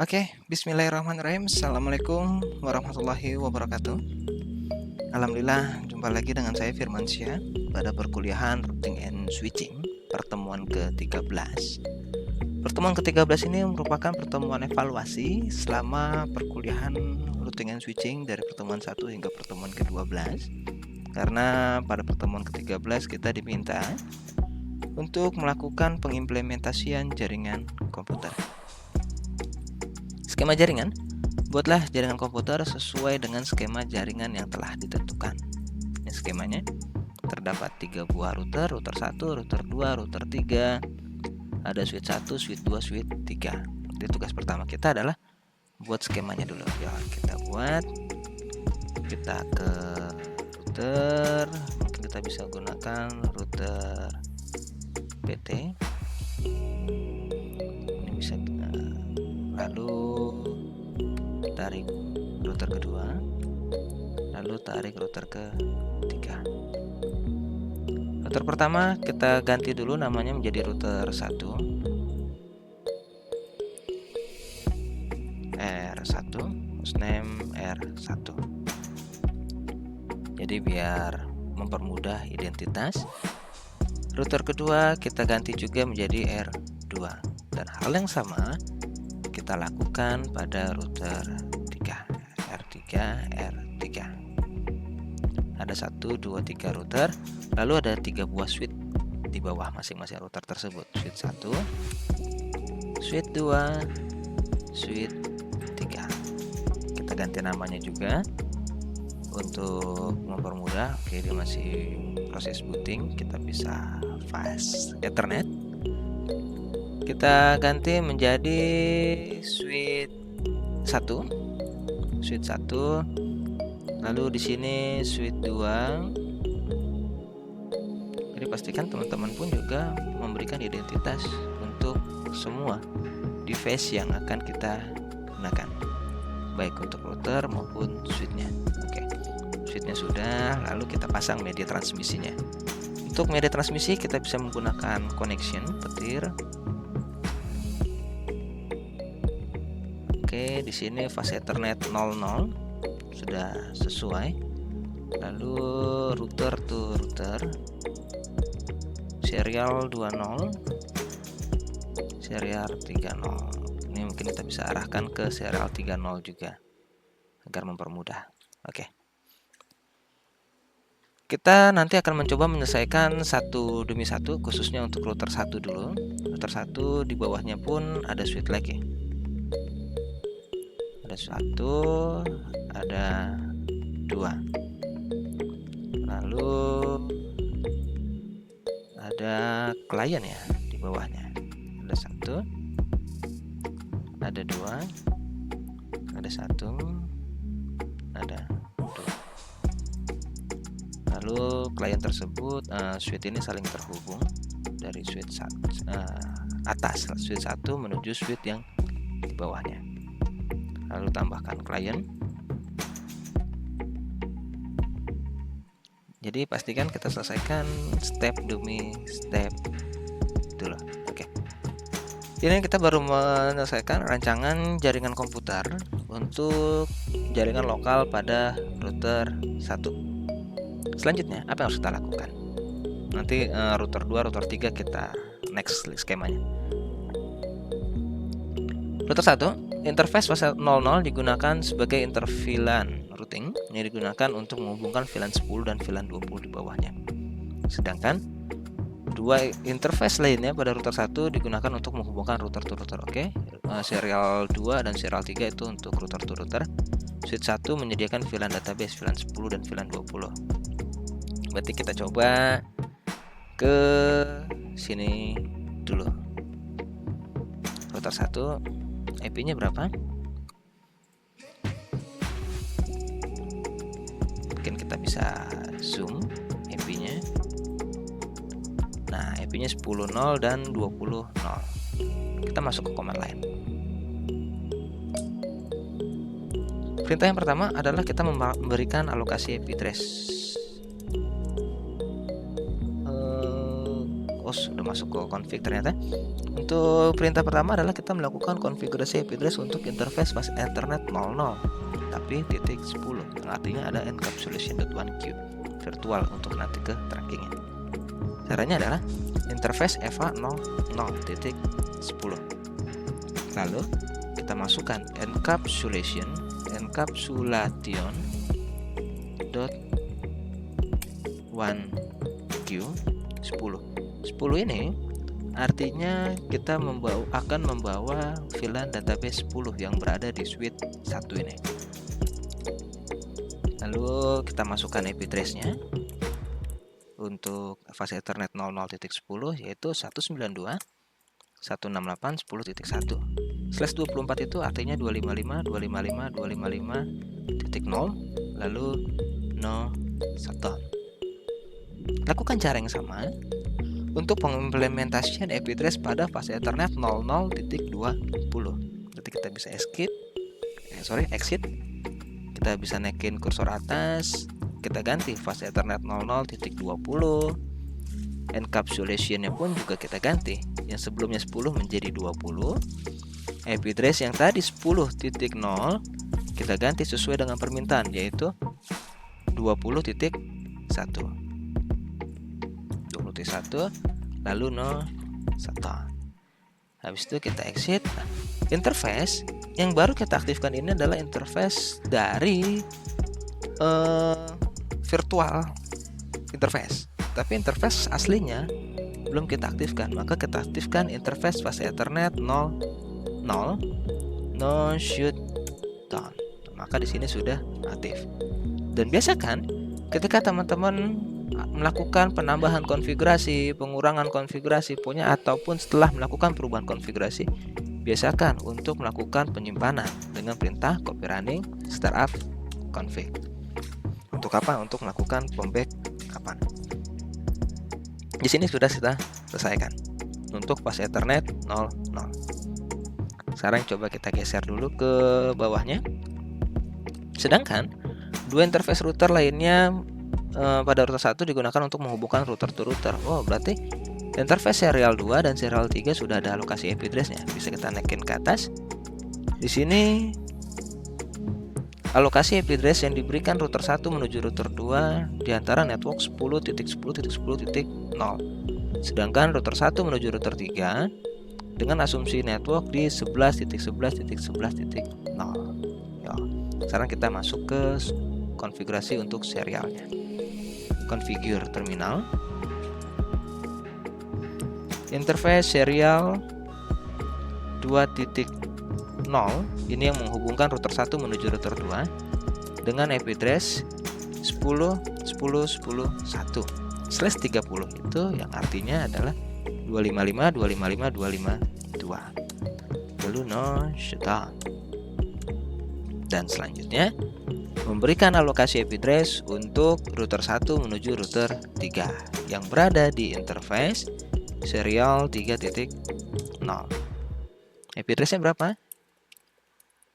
Oke, bismillahirrahmanirrahim. Assalamualaikum warahmatullahi wabarakatuh. Alhamdulillah, jumpa lagi dengan saya Firmansyah pada perkuliahan Routing and Switching pertemuan ke-13. Pertemuan ke-13 ini merupakan pertemuan evaluasi selama perkuliahan Routing and Switching dari pertemuan 1 hingga pertemuan ke-12. Karena pada pertemuan ke-13 kita diminta untuk melakukan pengimplementasian jaringan komputer. Skema jaringan, buatlah jaringan komputer sesuai dengan skema jaringan yang telah ditentukan. Ini skemanya, terdapat 3 buah router, router 1, router 2, router 3, ada switch 1, switch 2, switch 3. Jadi tugas pertama kita adalah buat skemanya dulu. Ya, kita buat, kita ke router, mungkin kita bisa gunakan router PT. Ini bisa lalu tarik router kedua, lalu tarik router ketiga. Router pertama kita ganti dulu namanya menjadi router 1 R1, hostname R1. Jadi biar mempermudah identitas. Router kedua kita ganti juga menjadi R2, dan hal yang sama kita lakukan pada router 3, R3, R3. Ada 1, 2, 3 router, lalu ada 3 buah switch di bawah masing-masing router tersebut. Switch 1, switch 2, switch 3. Kita ganti namanya juga untuk mempermudah. Oke, dia masih proses booting, kita bisa fast Ethernet. Kita ganti menjadi switch 1, switch 1, lalu di sini switch 2. Jadi pastikan teman-teman pun juga memberikan identitas untuk semua device yang akan kita gunakan, baik untuk router maupun switchnya. Oke, switchnya sudah, lalu kita pasang media transmisinya. Untuk media transmisi kita bisa menggunakan connection petir. Oke, di sini fase Ethernet 00 sudah sesuai. Lalu router to router, serial 20, serial 30. Ini mungkin kita bisa arahkan ke serial 30 juga agar mempermudah. Oke. Kita nanti akan mencoba menyelesaikan satu demi satu, khususnya untuk router 1 dulu. Router 1 di bawahnya pun ada switch lagi. Ada 1, ada 2, lalu ada klien ya di bawahnya. Ada 1, ada 2, ada 1, ada 2. Lalu klien tersebut switch ini saling terhubung dari switch atas, switch 1 menuju switch yang di bawahnya. Lalu tambahkan klien. Jadi pastikan kita selesaikan step demi step dulu. Oke. Ini kita baru menyelesaikan rancangan jaringan komputer untuk jaringan lokal pada router 1. Selanjutnya apa yang harus kita lakukan? Nanti router 2, router 3 kita next skemanya. Router 1, interface fase 00 digunakan sebagai interVLAN routing yang digunakan untuk menghubungkan VLAN 10 dan VLAN 20 di bawahnya. Sedangkan dua interface lainnya pada router 1 digunakan untuk menghubungkan router to router. Oke, serial 2 dan serial 3 itu untuk router to router. Switch 1 menyediakan VLAN database VLAN 10 dan VLAN 20. Berarti kita coba ke sini dulu. Router 1 IP-nya berapa? Mungkin kita bisa zoom IP-nya. Nah, IP-nya 10.0 dan 20.0. Kita masuk ke command line. Perintah yang pertama adalah kita memberikan alokasi IP address. sudah masuk ke config ternyata. Untuk perintah pertama adalah kita melakukan konfigurasi IP address untuk interface bus Ethernet 00 tapi titik 10, yang artinya ada encapsulation.1q virtual untuk nanti ke trackingnya. Caranya adalah interface EVA 00 titik 10. Lalu kita masukkan encapsulation dot 1q 10 ini artinya kita akan membawa VLAN database 10 yang berada di suite 1 ini. Lalu kita masukkan IP address-nya untuk fase Ethernet 00.10 yaitu 192.168.10.1/24 itu artinya 255.255.255.0 lalu no shutdown. Lakukan cara yang sama untuk pengimplementasian IP address pada fase Ethernet 00.20. Berarti kita bisa exit. Kita bisa naikin kursor atas, kita ganti fase Ethernet 00.20. Encapsulation-nya pun juga kita ganti. Yang sebelumnya 10 menjadi 20. IP address yang tadi 10.0 kita ganti sesuai dengan permintaan yaitu 20.1. Lalu no shutdown. Habis itu kita exit. Nah, interface yang baru kita aktifkan ini adalah interface dari virtual interface, tapi interface aslinya belum kita aktifkan. Maka kita aktifkan interface fase Ethernet 00 no shutdown. Maka di sini sudah aktif. Dan biasakan ketika teman-teman melakukan penambahan konfigurasi, pengurangan konfigurasi punya ataupun setelah melakukan perubahan konfigurasi, biasakan untuk melakukan penyimpanan dengan perintah copy running startup config. Untuk apa? Untuk melakukan pembackupan. Di sini sudah kita selesaikan untuk fase Ethernet 00. Sekarang coba kita geser dulu ke bawahnya. Sedangkan dua interface router lainnya pada router 1 digunakan untuk menghubungkan router to router. Oh, berarti interface serial 2 dan serial 3 sudah ada alokasi IP address-nya. Bisa kita naikin ke atas. Di sini alokasi IP address yang diberikan router 1 menuju router 2 di antara network 10.10.10.0. Sedangkan router 1 menuju router 3 dengan asumsi network di 11.11.11.0. Ya. Sekarang kita masuk ke konfigurasi untuk serialnya. Configure terminal. Interface serial 2.0 ini yang menghubungkan router 1 menuju router 2 dengan IP address 10.10.10.1/30 itu yang artinya adalah 255.255.252. Lalu no shutdown. Dan selanjutnya memberikan alokasi IP address untuk router 1 menuju router 3 yang berada di interface serial 3.0. IP address-nya berapa?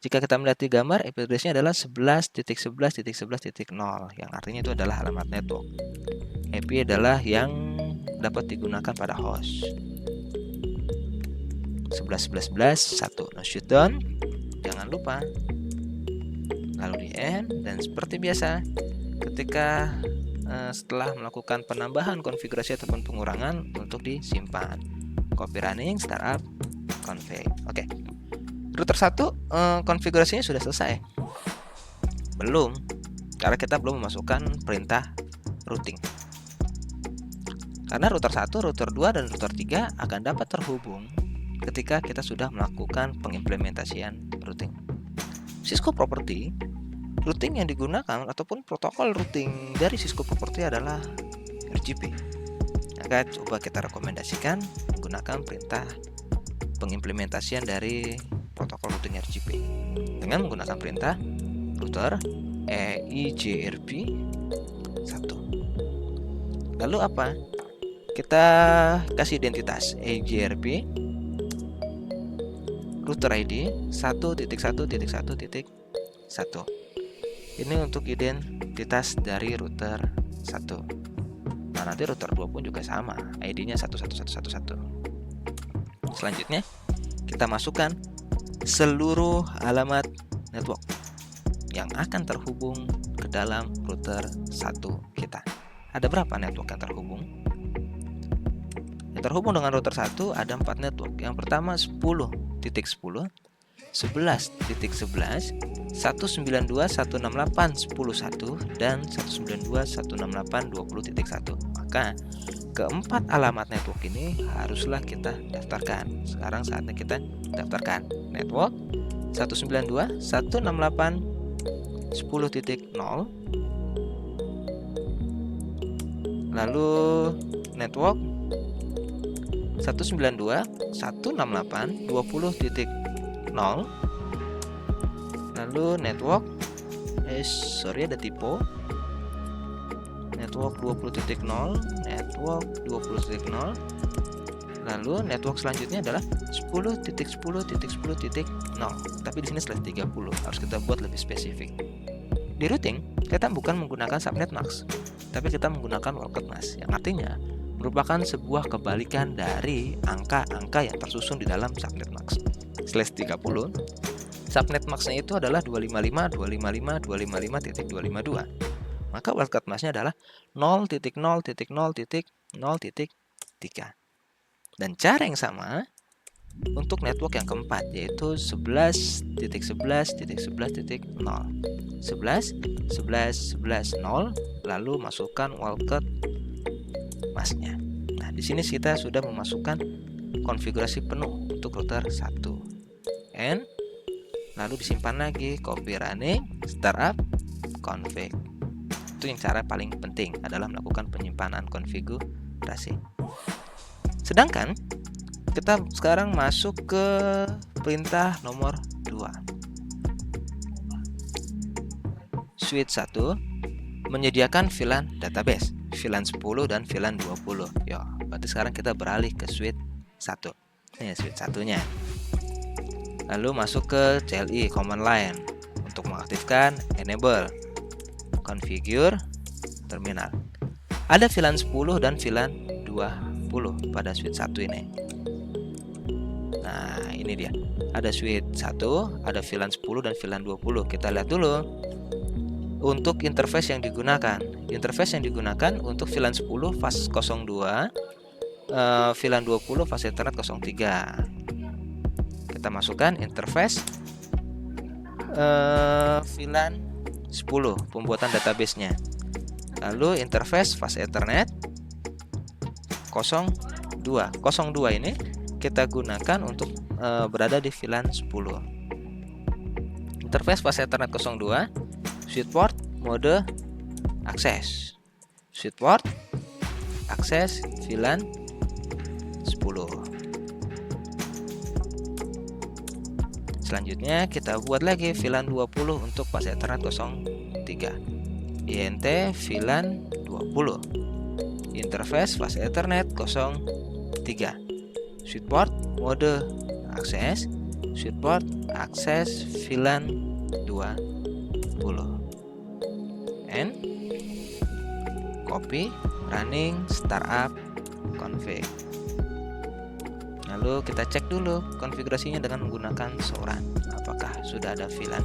Jika kita melihat di gambar, IP address-nya adalah 11.11.11.0 yang artinya itu adalah alamat network. IP adalah yang dapat digunakan pada host. 11.11.11.1 no shutdown. Jangan lupa. Lalu di end, dan seperti biasa ketika setelah melakukan penambahan konfigurasi ataupun pengurangan untuk disimpan. Copy running startup config. Oke. Router 1 konfigurasinya sudah selesai. Belum, karena kita belum memasukkan perintah routing. Karena router 1, router 2 dan router 3 akan dapat terhubung ketika kita sudah melakukan pengimplementasian routing. Cisco Property, routing yang digunakan ataupun protokol routing dari Cisco Property adalah RGP. Maka coba kita rekomendasikan menggunakan perintah pengimplementasian dari protokol routing RGP dengan menggunakan perintah router EIGRP 1. Lalu apa? Kita kasih identitas EIGRP router ID 1.1.1.1. Ini untuk identitas dari router 1. Nah, nanti router 2 pun juga sama, ID-nya 11111. Selanjutnya, kita masukkan seluruh alamat network yang akan terhubung ke dalam router 1 kita. Ada berapa network yang terhubung? Yang terhubung dengan router 1 ada 4 network. Yang pertama 10.10, 11.11, 192.168.10.1 dan 192.168.20.1. Maka keempat alamat network ini haruslah kita daftarkan. Sekarang saatnya kita daftarkan network 192.168.10.0, lalu network 192.168.20.0, lalu network ada typo, network 20.0, network 20.0, lalu network selanjutnya adalah 10.10.10.0. Tapi di sini setelah 30 harus kita buat lebih spesifik. Di routing kita bukan menggunakan subnet mask, tapi kita menggunakan wallet mask, yang artinya merupakan sebuah kebalikan dari angka-angka yang tersusun di dalam subnet mask. Slash 30, subnet masknya itu adalah 255.255.255.252. Maka wildcard masknya adalah 0.0.0.0.3. Dan cara yang sama untuk network yang keempat, yaitu 11.11.11.0, 11.11.11.0, lalu masukkan wildcard masknya. Nah, di sini kita sudah memasukkan konfigurasi penuh untuk router 1. And lalu disimpan lagi, copy running, startup, config. Itu yang cara paling penting adalah melakukan penyimpanan konfigurasi. Sedangkan kita sekarang masuk ke perintah nomor 2. Switch 1 menyediakan VLAN database, VLAN 10 dan VLAN 20. Yo, berarti sekarang kita beralih ke switch 1. Ini switch 1-nya. Lalu masuk ke CLI command line untuk mengaktifkan enable, configure terminal. Ada VLAN 10 dan VLAN 20 pada switch 1 ini. Nah, ini dia. Ada switch 1, ada VLAN 10 dan VLAN 20. Kita lihat dulu untuk interface yang digunakan. Interface yang digunakan untuk VLAN 10 fast 02, VLAN 20 fast Ethernet 03. Kita masukkan interface VLAN 10 pembuatan database-nya. Lalu interface fast Ethernet 02. 02 ini kita gunakan untuk berada di VLAN 10. Interface fast Ethernet 02, switch port mode akses, switch port akses VLAN 10. Selanjutnya kita buat lagi VLAN 20 untuk fast Ethernet 03, INT VLAN 20, interface fast Ethernet 03, switch port mode akses, switch port akses VLAN 20, and copy running startup config. Lalu kita cek dulu konfigurasinya dengan menggunakan soran. Apakah sudah ada VLAN?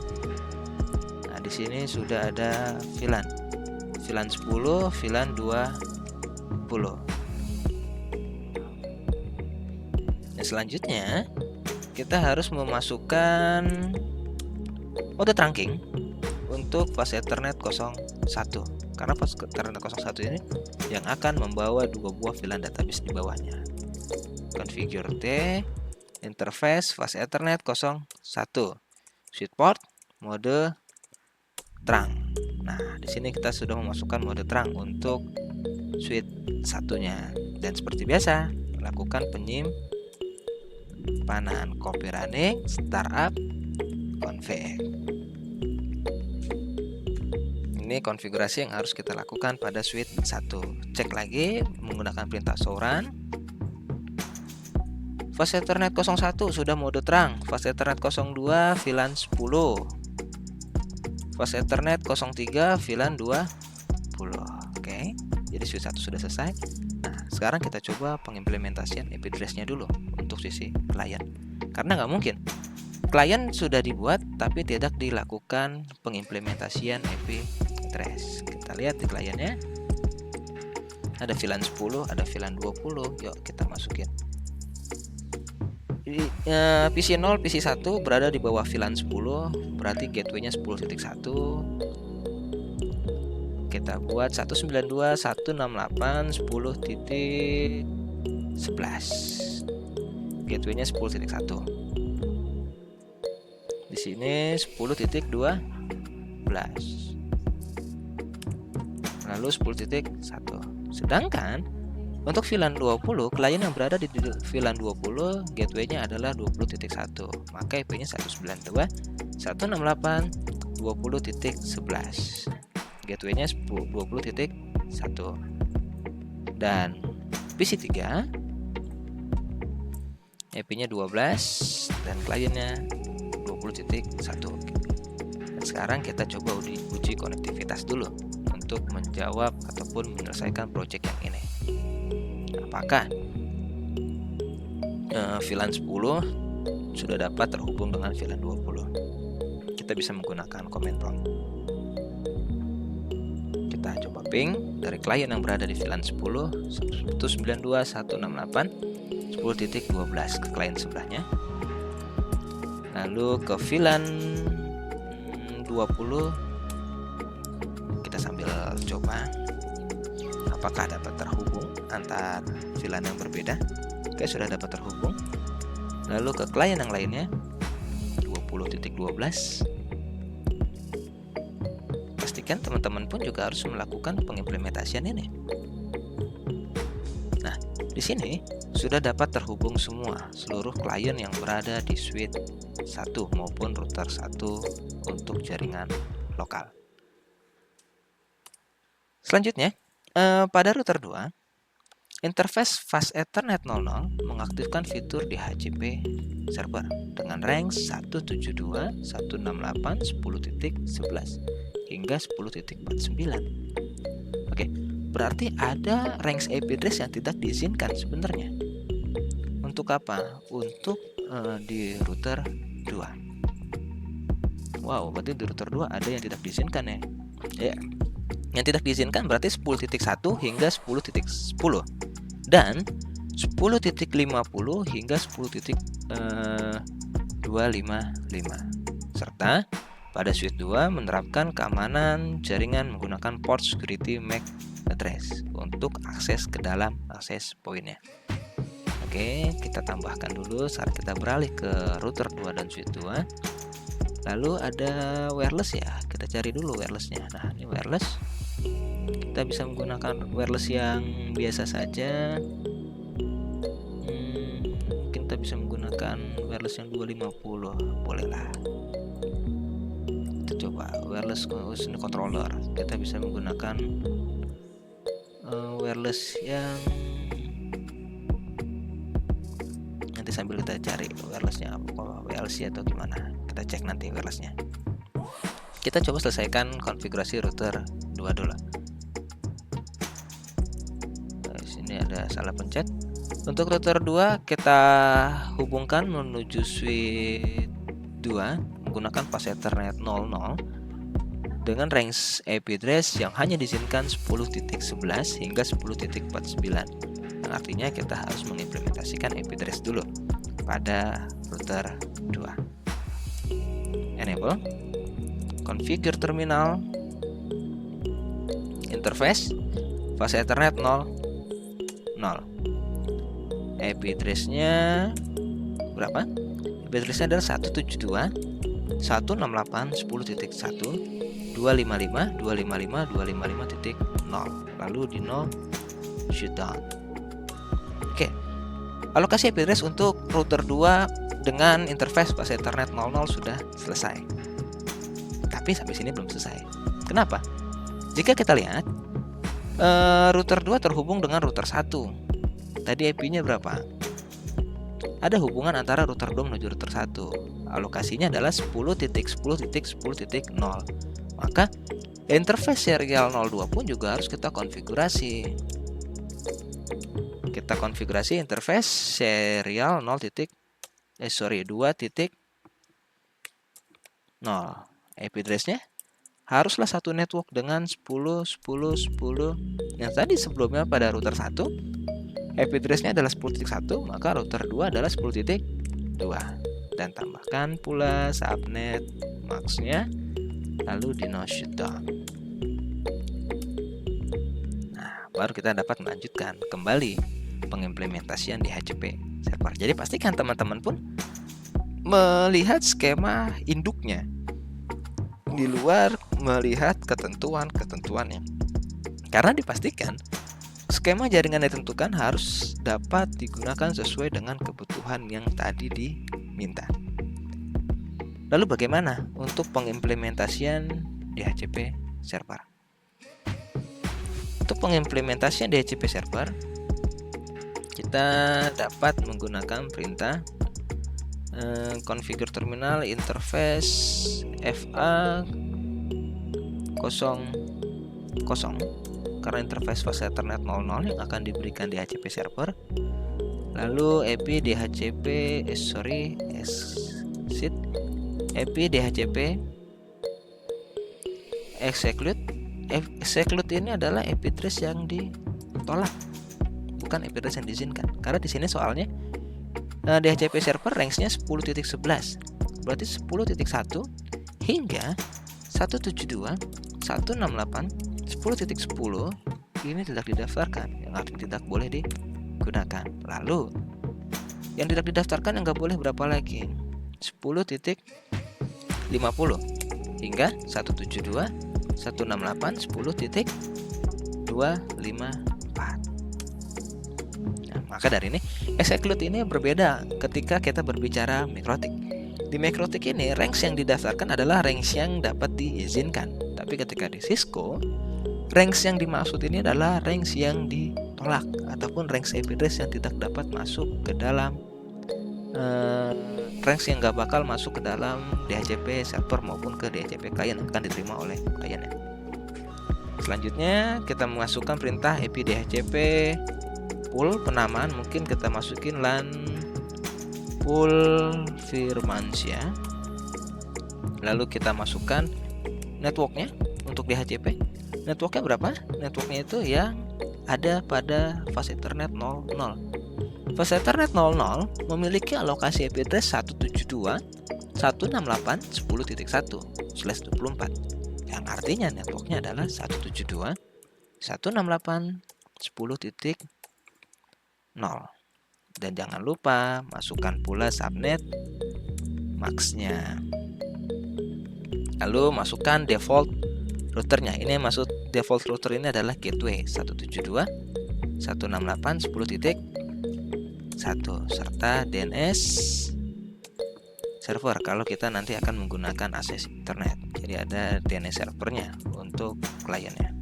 Nah, di sini sudah ada VLAN 10, VLAN 20. Nah, selanjutnya kita harus memasukkan mode trunking untuk fast Ethernet 01, karena fast Ethernet 01 ini yang akan membawa 2 buah VLAN database di bawahnya. Configure T, interface fast Ethernet 01, switch port mode trunk. Nah, di sini kita sudah memasukkan mode trunk untuk switch satunya. Dan seperti biasa, lakukan penyimpanan, copy running startup config. Ini konfigurasi yang harus kita lakukan pada switch 1. Cek lagi menggunakan perintah soran. Fast Ethernet 01 sudah mode terang, fast Ethernet 02 VLAN 10, fast Ethernet 03 VLAN 20. Oke. Jadi switch 1 sudah selesai. Nah, sekarang kita coba pengimplementasian IP address-nya dulu untuk sisi klien. Karena nggak mungkin klien sudah dibuat tapi tidak dilakukan pengimplementasian IP address. Kita lihat di kliennya. Ada VLAN 10, ada VLAN 20. Yuk kita masukin. PC 0, PC 1 berada di bawah VLAN 10, berarti gateway-nya 10.1. Kita buat 192.168.10.11. Gateway-nya 10.1. Di sini 10.12. Lalu 10.1. Sedangkan untuk VLAN 20, klien yang berada di VLAN 20, gateway-nya adalah 20.1. Maka IP-nya 192.168.20.11. Gateway-nya 20.1. Dan PC 3, IP-nya 12 dan kliennya 20.1. Dan sekarang kita coba uji konektivitas dulu untuk menjawab ataupun menyelesaikan project yang ini. Apakah VLAN 10 sudah dapat terhubung dengan VLAN 20? Kita bisa menggunakan command prompt. Kita coba ping dari klien yang berada di VLAN 10 192.168.10.12 ke klien sebelahnya. Lalu ke VLAN 20 kita sambil coba apakah dapat terhubung antar VLAN yang berbeda. Oke, sudah dapat terhubung. Lalu ke klien yang lainnya 20.12. Pastikan teman-teman pun juga harus melakukan pengimplementasian ini. Nah, di sini sudah dapat terhubung semua seluruh klien yang berada di suite 1 maupun router 1 untuk jaringan lokal. Selanjutnya, pada router 2, interface Fast Ethernet 00 mengaktifkan fitur DHCP server dengan range 172.168.10.11 hingga 10.49. Oke, berarti ada range IP address yang tidak diizinkan sebenarnya. Untuk apa? Untuk di router 2. Wow, berarti di router 2 ada yang tidak diizinkan ya. Ya. Yang tidak diizinkan berarti 10.1 hingga 10.10 dan 10.50 hingga 10.255 serta pada suite 2 menerapkan keamanan jaringan menggunakan port security MAC address untuk akses ke dalam akses poinnya. Oke, kita tambahkan dulu saat kita beralih ke router 2 dan suite 2. Lalu ada wireless ya, kita cari dulu wirelessnya. Nah, ini wireless. Kita bisa menggunakan wireless yang biasa saja. Mungkin kita bisa menggunakan wireless yang 250, bolehlah. Kita coba wireless controller. Kita bisa menggunakan wireless yang nanti sambil kita cari wirelessnya apa, WLC atau gimana. Kita cek nanti wirelessnya. Kita coba selesaikan konfigurasi router 2 dulu. Di sini ada salah pencet. Untuk router 2 kita hubungkan menuju suite 2 menggunakan Fast Ethernet 00 dengan range IP address yang hanya diizinkan 10.11 hingga 10.49. Yang artinya kita harus mengimplementasikan IP address dulu pada router 2. Enable, configure terminal, interface Fast Ethernet 0. IP address-nya berapa? IP address-nya adalah 172.168.10.1 255.255.255.0. Lalu di 0 shutdown. Oke. Alokasi IP address untuk router 2 dengan interface Fast Ethernet 00 sudah selesai. Tapi sampai sini belum selesai. Kenapa? Jika kita lihat router 2 terhubung dengan router 1. Tadi IP-nya berapa? Ada hubungan antara router 2 menuju router 1. Alokasinya adalah 10.10.10.0. Maka Interface serial 02 pun juga harus kita konfigurasi. Kita konfigurasi interface serial 2.0. IP address-nya haruslah satu network dengan 10 10 10. Yang tadi sebelumnya pada router 1 IP address-nya adalah 10.1, maka router 2 adalah 10.2. Dan tambahkan pula subnet max-nya, lalu di no shutdown. Nah, baru kita dapat melanjutkan kembali pengimplementasian DHCP server. Jadi pastikan teman-teman pun melihat skema induknya di luar melihat ketentuan-ketentuannya. Karena dipastikan skema jaringan ditentukan harus dapat digunakan sesuai dengan kebutuhan yang tadi diminta. Lalu bagaimana untuk pengimplementasian DHCP server? Untuk pengimplementasian DHCP server, kita dapat menggunakan perintah configure terminal interface FA 00, karena interface fase Ethernet 00 yang akan diberikan DHCP server. Lalu IP DHCP execute ini adalah IP address yang ditolak, bukan IP address yang diizinkan. Karena di sini soalnya DHCP server range-nya 10.11, berarti 10.1 hingga 172.168.10.10 ini tidak didaftarkan, yang artinya tidak boleh digunakan. Lalu yang tidak didaftarkan yang nggak boleh berapa lagi? 10.50 hingga 172.168.10.254. Maka dari ini execute ini berbeda ketika kita berbicara MikroTik. Di MikroTik ini range yang didaftarkan adalah range yang dapat diizinkan. Tapi ketika di Cisco, range yang dimaksud ini adalah range yang ditolak ataupun range IP address yang tidak dapat masuk ke dalam range yang nggak bakal masuk ke dalam DHCP server maupun ke DHCP client yang akan diterima oleh kliennya. Selanjutnya kita memasukkan perintah IP DHCP pool penamaan, mungkin kita masukin LAN pool Firmansyah. Lalu kita masukkan networknya untuk DHCP. Networknya berapa? Networknya itu yang ada pada fase Ethernet 00. Fase Ethernet 00 memiliki alokasi IP address 172.168.10.1/24, yang artinya networknya adalah 172.168.10.0. Dan jangan lupa masukkan pula subnet max-nya. Lalu masukkan default routernya. Ini maksud default router ini adalah gateway 172.168.10.1 serta DNS server kalau kita nanti akan menggunakan akses internet. Jadi ada DNS servernya untuk kliennya.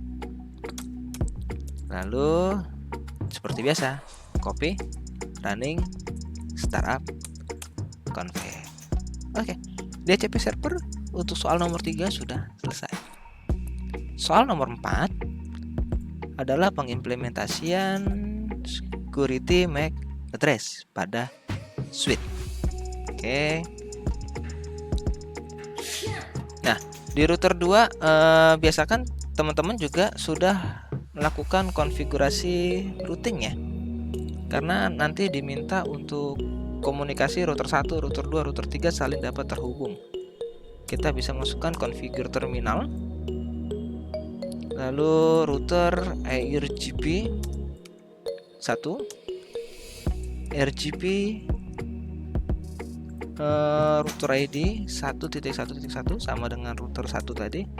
Lalu seperti biasa, copy, running, startup, config. Oke, DHCP server untuk soal nomor 3 sudah selesai. Soal nomor 4 adalah pengimplementasian security MAC address pada switch. Oke. Nah, di router 2 biasakan teman-teman juga sudah melakukan konfigurasi routingnya. Karena nanti diminta untuk komunikasi router 1, router 2, router 3 saling dapat terhubung. Kita bisa masukkan configure terminal. Lalu router RGB 1, RGB router ID 1.1.1 sama dengan router 1 tadi,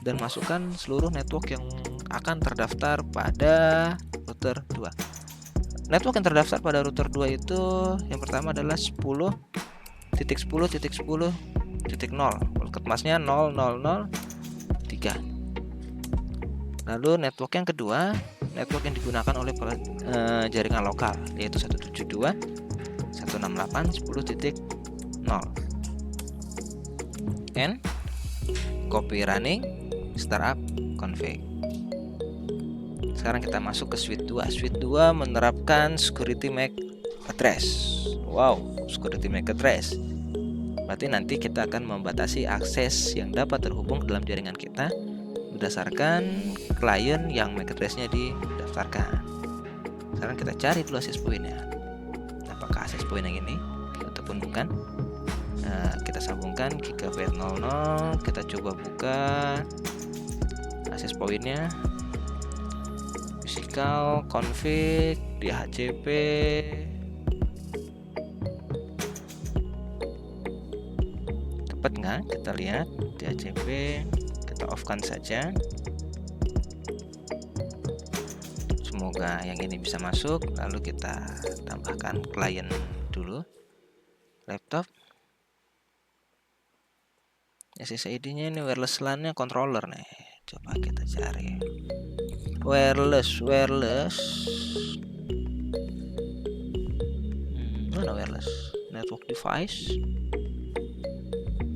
dan masukkan seluruh network yang akan terdaftar pada router 2. Network yang terdaftar pada router 2 itu yang pertama adalah 10.10.10.0, paket masnya 0003. Lalu network yang kedua, network yang digunakan oleh jaringan lokal, yaitu 172.168.10.0. N copy running startup config. Sekarang kita masuk ke suite 2. Suite 2 menerapkan security MAC address. Wow, security MAC address. Berarti nanti kita akan membatasi akses yang dapat terhubung dalam jaringan kita berdasarkan klien yang MAC address-nya didaftarkan. Sekarang kita cari dulu access point-nya. Apakah access point yang ini ataupun bukan? Nah, kita sambungkan Gigabyte 00. Kita coba buka access point-nya. Physical config DHCP. Tepat nggak? Kita lihat DHCP. Kita off-kan saja. Semoga yang ini bisa masuk. Lalu kita tambahkan klien dulu. Laptop. SSID-nya ini wireless LAN-nya controller nih. Coba kita cari. Wireless. Mana wireless? Network device.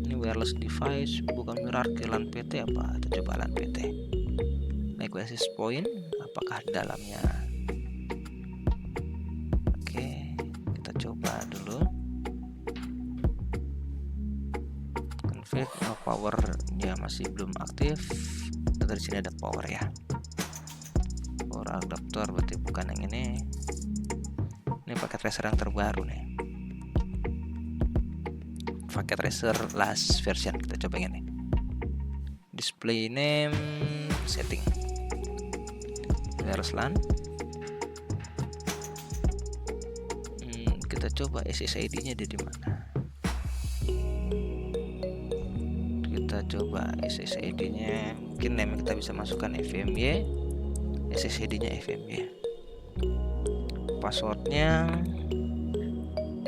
Ini wireless device, bukan hierarki LAN PT apa? Kita coba LAN PT. Naik access point, apakah dalamnya? Oke, kita coba dulu. Config power ya masih belum aktif. Dari sini ada power ya. Power adapter berarti bukan yang ini. Ini paket tracer yang terbaru nih. Paket tracer last version. Kita coba yang ini. Display name setting. Wireless LAN. Kita coba SSID-nya di mana. Kita coba SSID-nya. Mungkin name kita bisa masukkan FMY. SSID-nya FMY. Passwordnya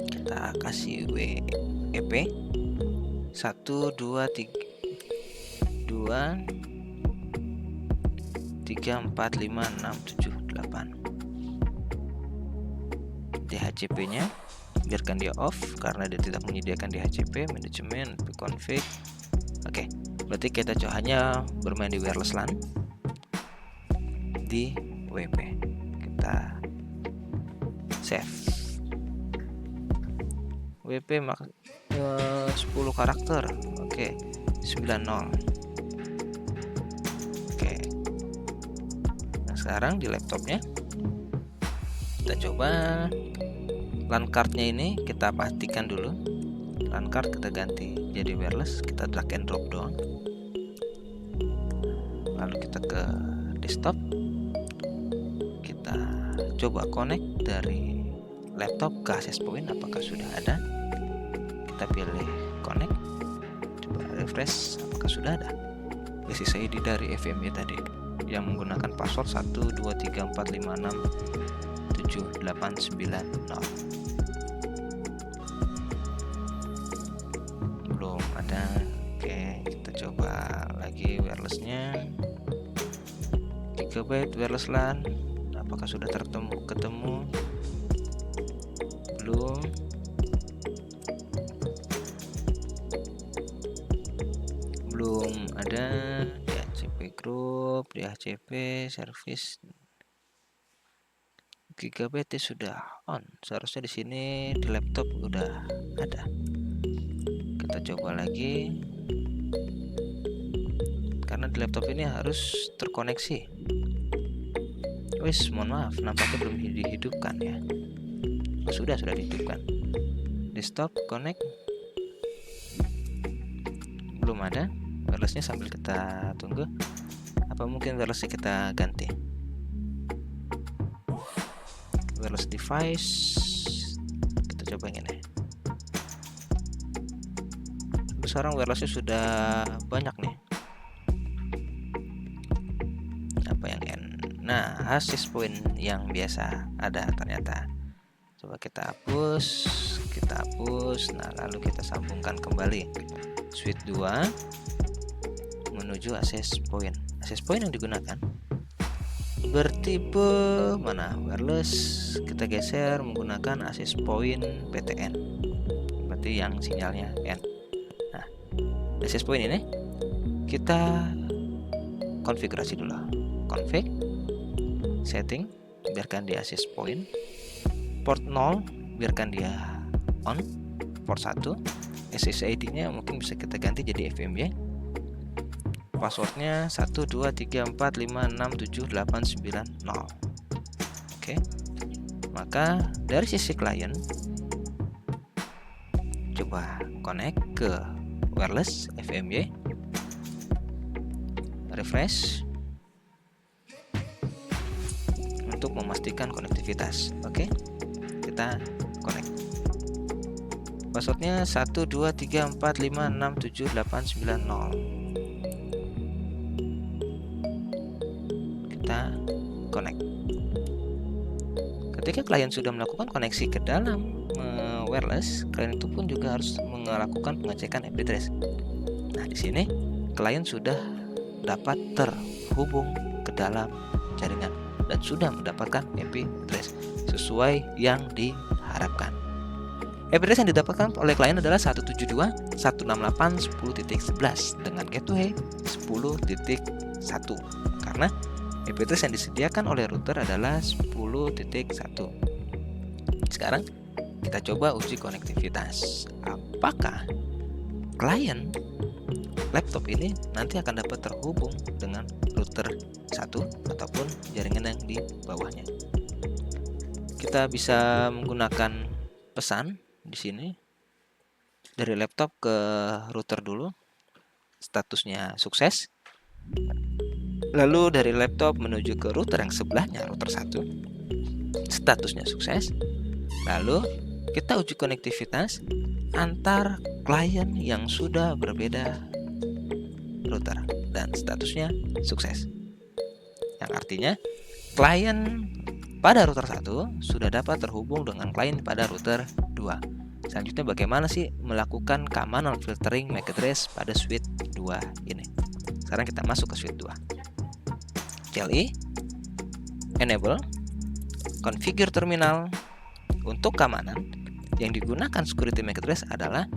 kita kasih WEP 1 2 3 4 5 6 7 8. DHCP-nya biarkan dia off karena dia tidak menyediakan DHCP. Manajemen config. Oke, berarti kita hanya bermain di wireless LAN di WP. Kita save. WP 10 karakter. Oke, 90. Oke. Nah, sekarang di laptopnya kita coba LAN card-nya ini kita pastikan dulu. LAN card kita ganti jadi wireless, kita drag and drop doang. Lalu kita ke desktop. Kita coba connect dari laptop ke access point, apakah sudah ada. Kita pilih connect. Coba refresh, apakah sudah ada. SSID dari FMY tadi yang menggunakan password 1 2 3 4 5 6 7 8 9 0. Belum ada. Oke, kita coba lagi wirelessnya. Gigabyte wireless LAN, apakah sudah ketemu? Belum ada. DHCP group, DHCP service. Gigabyte sudah on. Seharusnya di sini di laptop udah ada. Kita coba lagi. Karena di laptop ini harus terkoneksi. Wis, mohon maaf, nampaknya belum dihidupkan ya. Sudah dihidupkan. Desktop connect. Belum ada. Wirelessnya sambil kita tunggu. Apa mungkin wirelessnya kita ganti? Wireless device. Kita coba yang ini. Sekarang wirelessnya sudah banyak nih. Apa yang N? Nah, access point yang biasa ada ternyata. Coba kita hapus. Nah, lalu kita sambungkan kembali suite 2 menuju access point. Access point yang digunakan bertipe mana? Wireless. Kita geser menggunakan access point PTN. Berarti yang sinyalnya N. Nah, access point ini kita konfigurasi dulu. Config, setting, biarkan dia access point. Port 0, biarkan dia on. Port 1, SSID-nya mungkin bisa kita ganti jadi FMY. Passwordnya 123456789 Oke. Maka dari sisi klien, coba connect ke wireless FMY, refresh untuk memastikan konektivitas. Oke, kita connect. Passwordnya 123456789 Kita connect. Ketika klien sudah melakukan koneksi ke dalam wireless, klien itu pun juga harus melakukan pengecekan IP address. Nah, di sini klien sudah dapat terhubung ke dalam jaringan dan sudah mendapatkan IP address sesuai yang diharapkan. IP address yang didapatkan oleh klien adalah 172.168.10.11 dengan gateway 10.1 karena IP address yang disediakan oleh router adalah 10.1. Sekarang kita coba uji konektivitas. Apakah klien laptop ini nanti akan dapat terhubung dengan router 1 ataupun jaringan yang di bawahnya? Kita bisa menggunakan pesan di sini dari laptop ke router dulu. Statusnya sukses. Lalu dari laptop menuju ke router yang sebelahnya, router 1. Statusnya sukses. Lalu kita uji konektivitas antar klien yang sudah berbeda router dan statusnya sukses. Yang artinya klien pada router 1 sudah dapat terhubung dengan klien pada router 2. Selanjutnya bagaimana sih melakukan keamanan filtering MAC address pada suite 2 ini? Sekarang kita masuk ke suite 2. CLI, enable, configure terminal. Untuk keamanan yang digunakan security MAC address adalah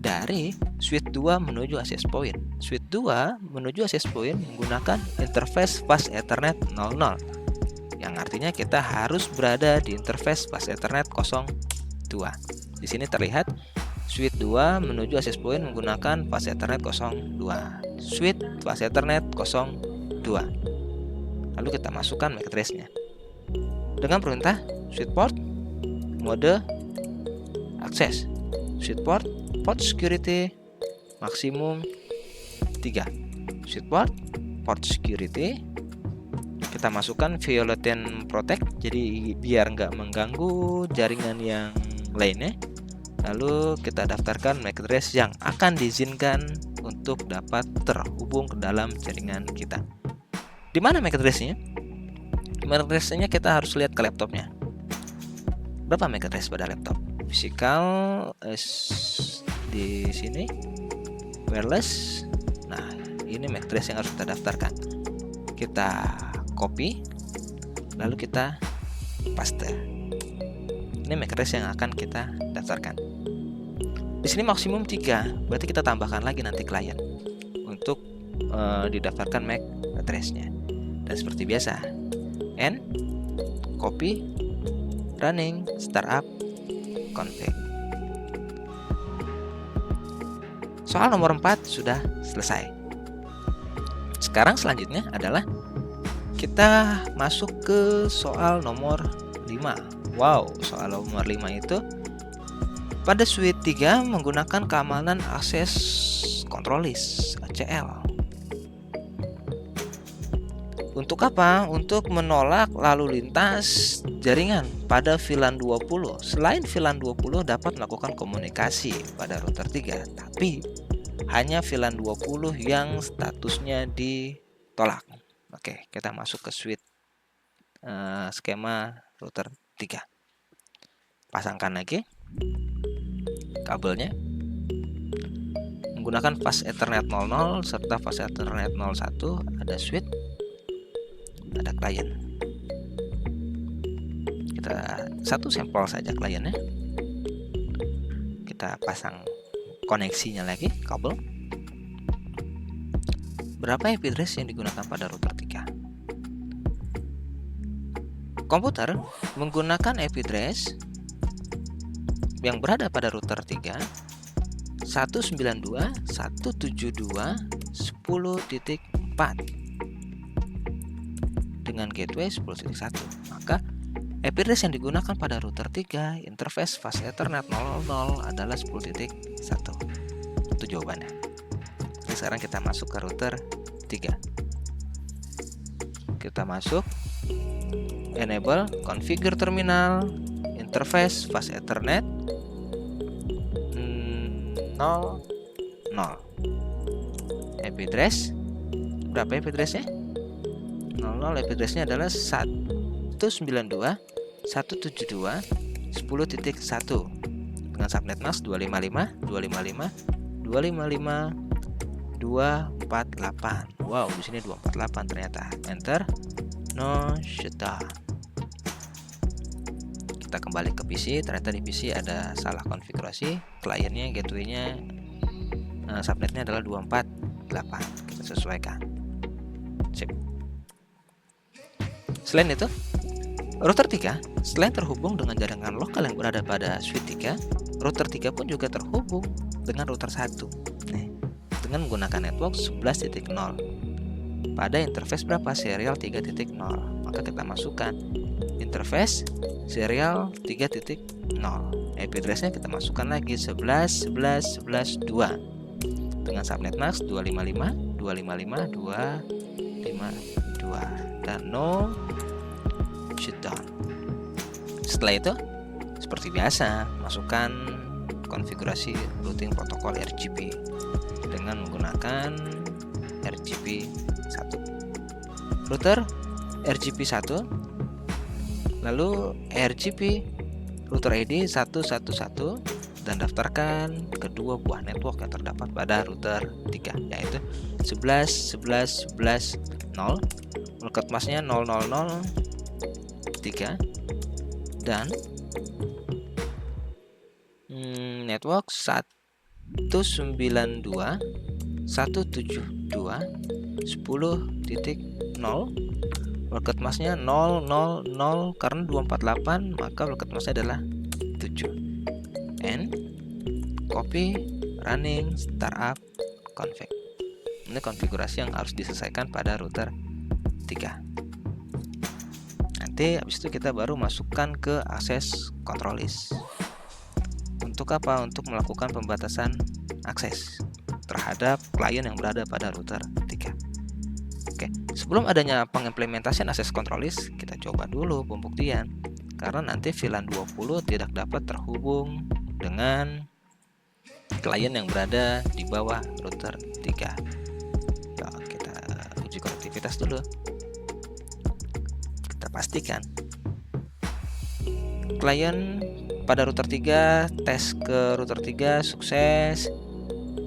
dari suite 2 menuju access point. Suite 2 menuju access point menggunakan interface fast Ethernet 00, yang artinya kita harus berada di interface fast Ethernet 02. Di sini terlihat suite 2 menuju access point menggunakan fast Ethernet 02. Suite fast Ethernet 02. Lalu kita masukkan MAC address-nya dengan perintah suite port mode akses, suite port security maksimum 3, suite port security kita masukkan violate and protect, jadi biar nggak mengganggu jaringan yang lainnya. Lalu kita daftarkan MAC address yang akan diizinkan untuk dapat terhubung ke dalam jaringan kita. Di mana MAC address-nya? MAC address-nya kita harus lihat ke laptopnya. Berapa MAC address pada laptop? Physical di sini, wireless. Nah, ini MAC address yang harus kita daftarkan. Kita copy, lalu kita paste. Ini MAC address yang akan kita daftarkan. Di sini maksimum 3, berarti kita tambahkan lagi nanti klien untuk didaftarkan MAC address-nya. Dan seperti biasa, N, copy, running, startup, config. Soal nomor 4 sudah selesai. Sekarang selanjutnya adalah kita masuk ke soal nomor 5. Wow, soal nomor 5 itu pada suite 3 menggunakan keamanan akses control list ACL. Untuk apa? Untuk menolak lalu lintas jaringan pada VLAN 20. Selain VLAN 20 dapat melakukan komunikasi pada router 3, tapi hanya VLAN 20 yang statusnya ditolak. Oke, kita masuk ke suite skema router 3. Pasangkan lagi kabelnya menggunakan fast Ethernet 00 serta fast Ethernet 01. Ada switch, ada klien. Kita satu sampel saja kliennya. Kita pasang koneksinya lagi, kabel. berapa IP address yang digunakan pada router 3? Komputer menggunakan IP address yang berada pada router 3 192.172.10.4 dengan gateway 10.1. Maka IP address yang digunakan pada router 3 interface fast Ethernet 000 adalah 10.1. Itu jawabannya. Jadi sekarang kita masuk ke router 3. Kita masuk enable configure terminal interface fast Ethernet 0. IP address berapa IP addressnya? 00. IP addressnya adalah 192.172.10.1 dengan subnet mask 255.255.248. Wow, di sini 248 ternyata. Enter. No shutdown. Kita kembali ke PC. Ternyata di PC ada salah konfigurasi. Kliennya, gateway-nya, subnetnya adalah 248. Kita sesuaikan. Sip. Selain itu, router 3 selain terhubung dengan jaringan lokal yang berada pada switch 3, router 3 pun juga terhubung dengan router 1 dengan menggunakan network 11.0 pada interface berapa? Serial 3.0. Maka kita masukkan interface serial 3.0. IP address-nya kita masukkan lagi 11.11.11.2 dengan subnet mask 255.255.252 dan no shutdown. Setelah itu, seperti biasa, masukkan konfigurasi routing protokol RGP dengan menggunakan RGP 1. Router RGP 1, lalu RGP router ID 111 dan daftarkan kedua buah network yang terdapat pada router 3, yaitu 11.11.11.0, market masknya 000.3 dan network 192.172.10.0, market masknya 000 karena 248 maka market masknya adalah 7 and copy running startup config. Ini konfigurasi yang harus diselesaikan pada router 3. Nanti habis itu kita baru masukkan ke akses control list. Untuk apa? Untuk melakukan pembatasan akses terhadap klien yang berada pada router 3. Oke, sebelum adanya pengimplementasian akses control list, kita coba dulu pembuktian. Karena nanti VLAN 20 tidak dapat terhubung dengan klien yang berada di bawah router 3. Nah, kita uji konektivitas dulu. Kita pastikan klien pada router 3 tes ke router 3 sukses.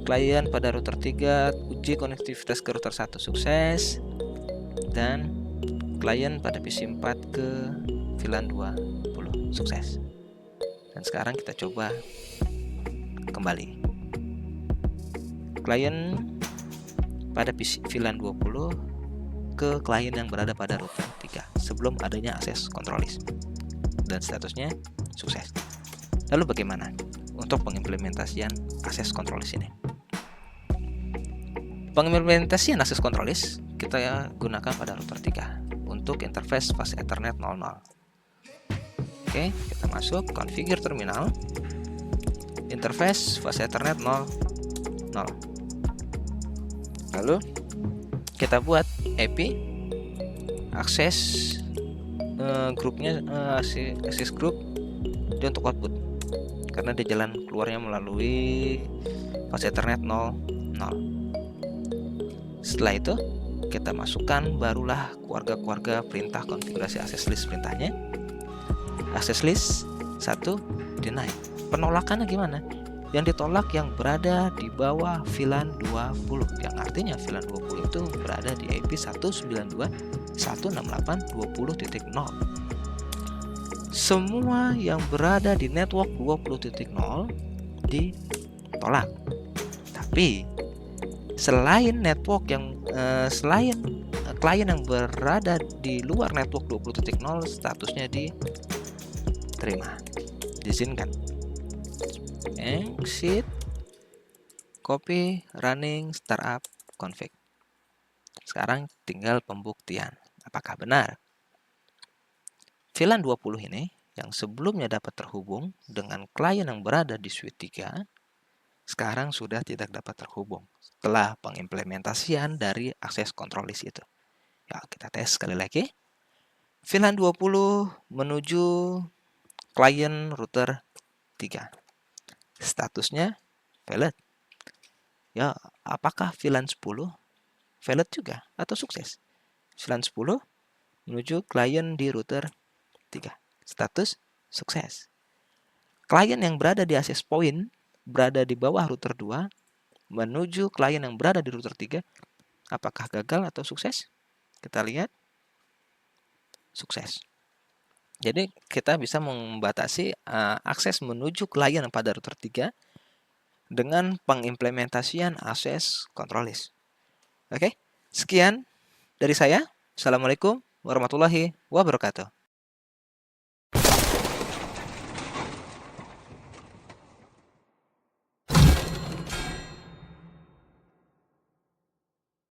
Klien pada router 3 uji konektivitas ke router 1 sukses. Dan klien pada PC 4 ke VLAN 20 sukses. Dan sekarang kita coba kembali. Klien pada PC VLAN 20 ke klien yang berada pada router 3 sebelum adanya akses control list. Dan statusnya sukses. Lalu bagaimana untuk pengimplementasian akses control list ini? Pengimplementasian akses control list kita gunakan pada router 3 untuk interface fast Ethernet 00. Oke, kita masuk configure terminal interface fast Ethernet 00. Lalu kita buat IP akses grupnya akses grup dia untuk output karena dia jalan keluarnya melalui fast Ethernet 00. Setelah itu kita masukkan barulah keluarga-keluarga perintah konfigurasi akses list perintahnya. Akses list 1 deny. Penolakannya gimana? Yang ditolak yang berada di bawah VLAN 20, yang artinya VLAN 20 itu berada di IP 192.168.20.0. Semua yang berada di network 20.0 ditolak. Tapi selain network yang selain klien yang berada di luar network 20.0 statusnya diterima, diizinkan. Exit, copy, running, startup, config. Sekarang tinggal pembuktian. Apakah benar? VLAN 20 ini yang sebelumnya dapat terhubung dengan klien yang berada di suite 3, sekarang sudah tidak dapat terhubung setelah pengimplementasian dari akses control list itu. Ya, kita tes sekali lagi. VLAN 20 menuju klien router 3. Statusnya valid. Ya, apakah VLAN 10 valid juga atau sukses? VLAN 10 menuju klien di router 3. Status sukses. Klien yang berada di access point berada di bawah router 2 menuju klien yang berada di router 3. Apakah gagal atau sukses? Kita lihat. Sukses. Jadi kita bisa membatasi akses menuju klien pada router 3 dengan pengimplementasian akses control list. Oke, sekian dari saya. Assalamualaikum warahmatullahi wabarakatuh.